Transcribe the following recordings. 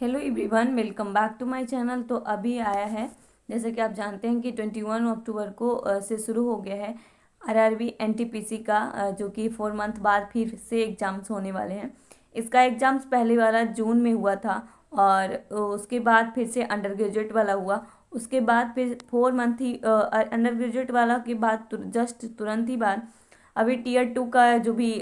Hello everyone, welcome back to my channel. तो अभी आया है, जैसे कि आप जानते हैं कि 21 अक्टूबर को से शुरू हो गया है आरआरबी एनटीपीसी का, जो कि 4 मंथ बाद फिर से एग्ज़ाम्स होने वाले हैं। इसका एग्ज़ाम्स पहले वाला जून में हुआ था और उसके बाद फिर से अंडर ग्रेजुएट वाला हुआ। उसके बाद फिर 4 मंथ ही अंडर ग्रेजुएट वाला के बाद जस्ट तुरंत ही बाद अभी टीयर 2 का जो भी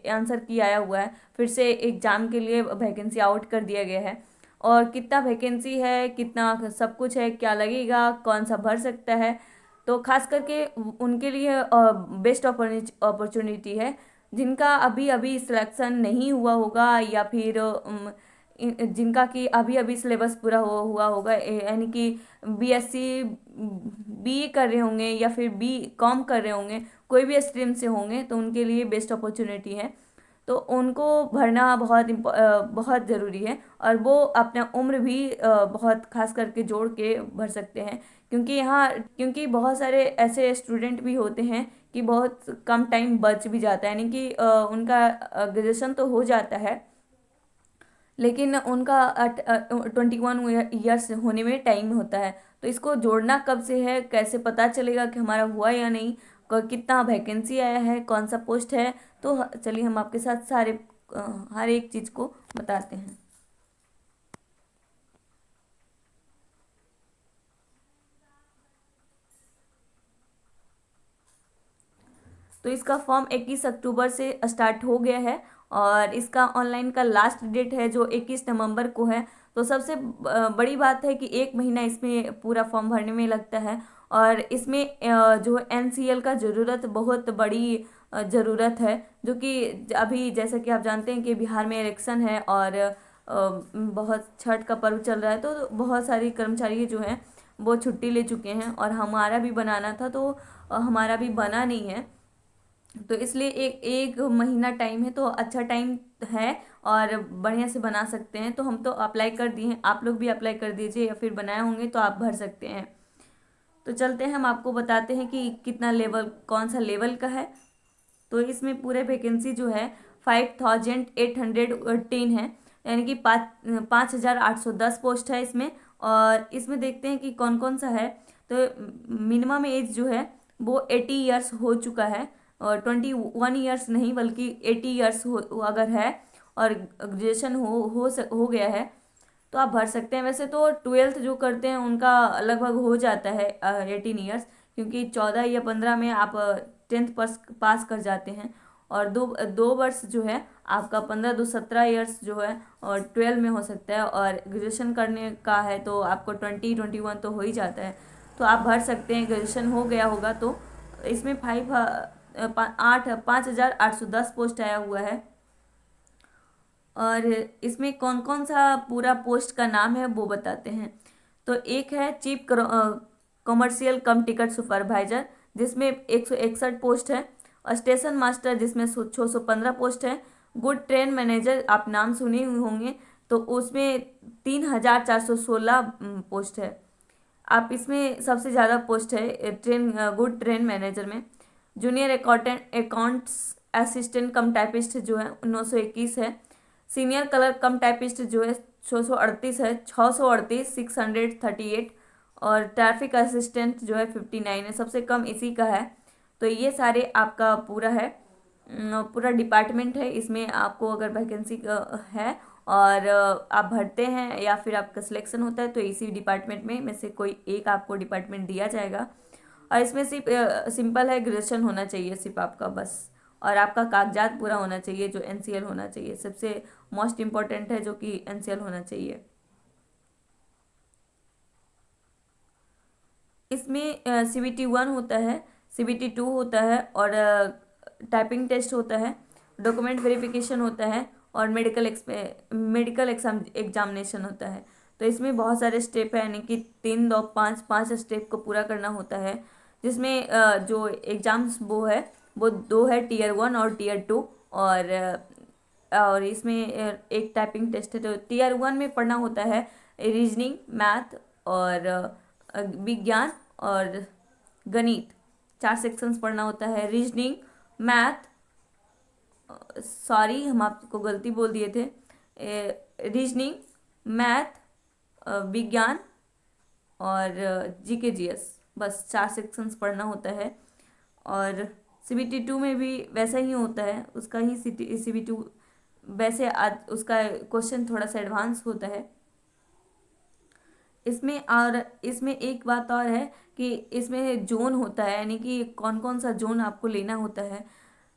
आंसर की आया हुआ है, फिर से एग्ज़ाम के लिए वैकेंसी आउट कर दिया गया है। और कितना वैकेंसी है, कितना सब कुछ है, क्या लगेगा, कौन सा भर सकता है, तो खास करके उनके लिए बेस्ट अपॉर्चुनिटी है जिनका अभी अभी सिलेक्शन नहीं हुआ होगा, या फिर जिनका कि अभी अभी सिलेबस पूरा हुआ होगा, यानी कि बीएससी बीए कर रहे होंगे या फिर बी.कॉम कर रहे होंगे, कोई भी स्ट्रीम से होंगे, तो उनके लिए बेस्ट अपॉर्चुनिटी है। तो उनको भरना बहुत ज़रूरी है, और वो अपना उम्र भी बहुत खास करके जोड़ के भर सकते हैं, क्योंकि बहुत सारे ऐसे स्टूडेंट भी होते हैं कि बहुत कम टाइम बच भी जाता है, यानी कि उनका ग्रेजुएशन तो हो जाता है, लेकिन उनका 21 ईयर्स होने में टाइम होता है। तो इसको जोड़ना कब से है, कैसे पता चलेगा कि हमारा हुआ या नहीं, कितना वैकेंसी आया है, कौन सा पोस्ट है। तो चलिए हम आपके साथ हर एक चीज़ को बताते हैं। तो इसका फॉर्म 21 अक्टूबर से स्टार्ट हो गया है, और इसका ऑनलाइन का लास्ट डेट है जो 21 नवंबर को है। तो सबसे बड़ी बात है कि 1 महीना इसमें पूरा फॉर्म भरने में लगता है, और इसमें जो एनसीएल का ज़रूरत बहुत बड़ी ज़रूरत है, जो कि अभी जैसा कि आप जानते हैं कि बिहार में इलेक्शन है, और बहुत छठ का पर्व चल रहा है, तो बहुत सारी कर्मचारी जो हैं वो छुट्टी ले चुके हैं, और हमारा भी बनाना था, तो हमारा भी बना नहीं है। तो इसलिए एक एक महीना टाइम है, तो अच्छा टाइम है, और बढ़िया से बना सकते हैं। तो हम तो अप्लाई कर दिए हैं, आप लोग भी अप्लाई कर दीजिए, या फिर बनाए होंगे तो आप भर सकते हैं। तो चलते हैं, हम आपको बताते हैं कि कितना लेवल, कौन सा लेवल का है। तो इसमें पूरे वैकेंसी जो है 5810 है, यानी कि 5810 पोस्ट है इसमें। और इसमें देखते हैं कि कौन कौन सा है। तो मिनिमम एज जो है वो 80 ईयर्स हो चुका है, और 21 ईयर्स नहीं बल्कि 80 ईयर्स अगर है, और ग्रेजुएशन हो गया है, तो आप भर सकते हैं। वैसे तो 12th जो करते हैं उनका लगभग हो जाता है 18 ईयर्स, क्योंकि 14 या 15 में आप 10th पास कर जाते हैं। और दो दो वर्ष जो है आपका 15 दो 17 ईयर्स जो है, और 12 में हो सकता है, और ग्रेजुएशन करने का है तो आपको 20 21 तो हो ही जाता है। तो आप भर सकते हैं, ग्रेजुएशन हो गया होगा तो। इसमें 5,810 पोस्ट आया हुआ है। और इसमें कौन कौन सा पूरा पोस्ट का नाम है वो बताते हैं। तो एक है चीफ कमर्शियल कम टिकट सुपरवाइजर, जिसमें 161 पोस्ट है। और स्टेशन मास्टर, जिसमें 615 पोस्ट है। गुड ट्रेन मैनेजर, आप नाम सुने हुए होंगे, तो उसमें 3,416 पोस्ट है। आप इसमें सबसे ज़्यादा पोस्ट है गुड ट्रेन मैनेजर में। जूनियर अकाउंट्स असिस्टेंट कम टाइपिस्ट जो है 921 है। सीनियर कलर कम टाइपिस्ट जो है 638 है, 638 और ट्रैफिक असिस्टेंट जो है 59 है, सबसे कम इसी का है। तो ये सारे आपका पूरा है, पूरा डिपार्टमेंट है। इसमें आपको अगर वैकेंसी है और आप भरते हैं या फिर आपका सिलेक्शन होता है, तो इसी डिपार्टमेंट में से कोई एक आपको डिपार्टमेंट दिया जाएगा। और इसमें सिर्फ सिंपल है, ग्रेजुएशन होना चाहिए सिर्फ आपका बस, और आपका कागजात पूरा होना चाहिए, जो एनसीएल होना चाहिए, सबसे मोस्ट इम्पॉर्टेंट है जो कि एनसीएल होना चाहिए। इसमें CBT 1 होता है, CBT 2 होता है, और टाइपिंग टेस्ट होता है, डॉक्यूमेंट वेरिफिकेशन होता है, और मेडिकल एग्जामिनेशन होता है। तो इसमें बहुत सारे स्टेप है, यानी कि 3 2 5 5 स्टेप को पूरा करना होता है। जिसमें जो एग्ज़ाम्स वो है, वो दो है, टीयर 1 और टीयर 2। और इसमें एक टाइपिंग टेस्ट है। तो टीयर 1 में पढ़ना होता है रीजनिंग, मैथ, और विज्ञान, और गणित। 4 सेक्शंस पढ़ना होता है, रीजनिंग, मैथ, सॉरी हम आपको गलती बोल दिए थे, रीजनिंग, मैथ, विज्ञान और जीके जीएस, बस 4 सेक्शंस पढ़ना होता है। और CBT 2 में भी वैसा ही होता है, उसका ही CBT वैसे आज उसका क्वेश्चन थोड़ा सा एडवांस होता है इसमें। और इसमें एक बात और है कि इसमें जोन होता है, यानी कि कौन कौन सा जोन आपको लेना होता है,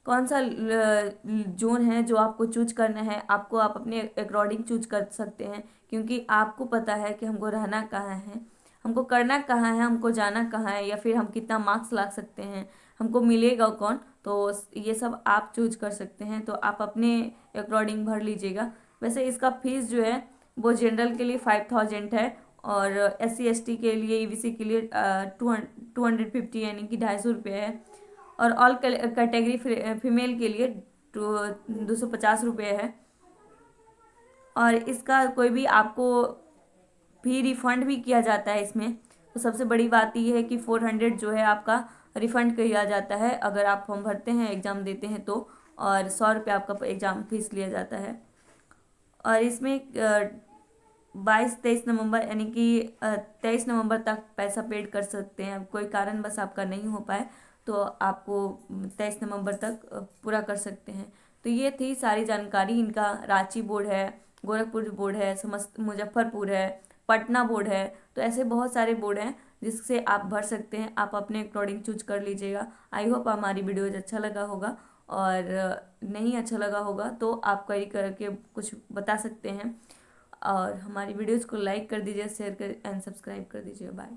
कौन सा जोन है जो आपको चूज करना है, आपको आप अपने अकॉर्डिंग चूज कर सकते हैं, क्योंकि आपको पता है कि हमको रहना कहाँ है, हमको करना कहाँ है, हमको जाना कहाँ है, या फिर हम कितना मार्क्स ला सकते हैं, हमको मिलेगा कौन, तो ये सब आप चूज कर सकते हैं। तो आप अपने अकॉर्डिंग भर लीजिएगा। वैसे इसका फीस जो है वो जनरल के लिए 5000 है, और SC ST के लिए EBC के लिए 250 यानी कि 250 है, और ऑल कैटेगरी फीमेल के लिए 250 है। और इसका कोई भी आपको भी रिफंड भी किया जाता है इसमें। तो सबसे बड़ी बात ये है कि 400 जो है आपका रिफंड किया जाता है अगर आप फॉर्म भरते हैं, एग्ज़ाम देते हैं तो, और 100 रुपये आपका एग्ज़ाम फीस लिया जाता है। और इसमें 22-23 नवंबर यानी कि 23 नवंबर तक पैसा पेड कर सकते हैं। कोई कारण बस आपका नहीं हो पाए तो आपको 23 नवंबर तक पूरा कर सकते हैं। तो ये थी सारी जानकारी। इनका रांची बोर्ड है, गोरखपुर बोर्ड है, समस्त मुजफ्फरपुर है, पटना बोर्ड है, तो ऐसे बहुत सारे बोर्ड हैं जिससे आप भर सकते हैं। आप अपने अकॉर्डिंग चूज कर लीजिएगा। आई होप हमारी वीडियोज अच्छा लगा होगा, और नहीं अच्छा लगा होगा तो आप क्वेरी करके कुछ बता सकते हैं। और हमारी वीडियोज़ को लाइक कर दीजिए, शेयर कर एंड सब्सक्राइब कर दीजिए। बाय।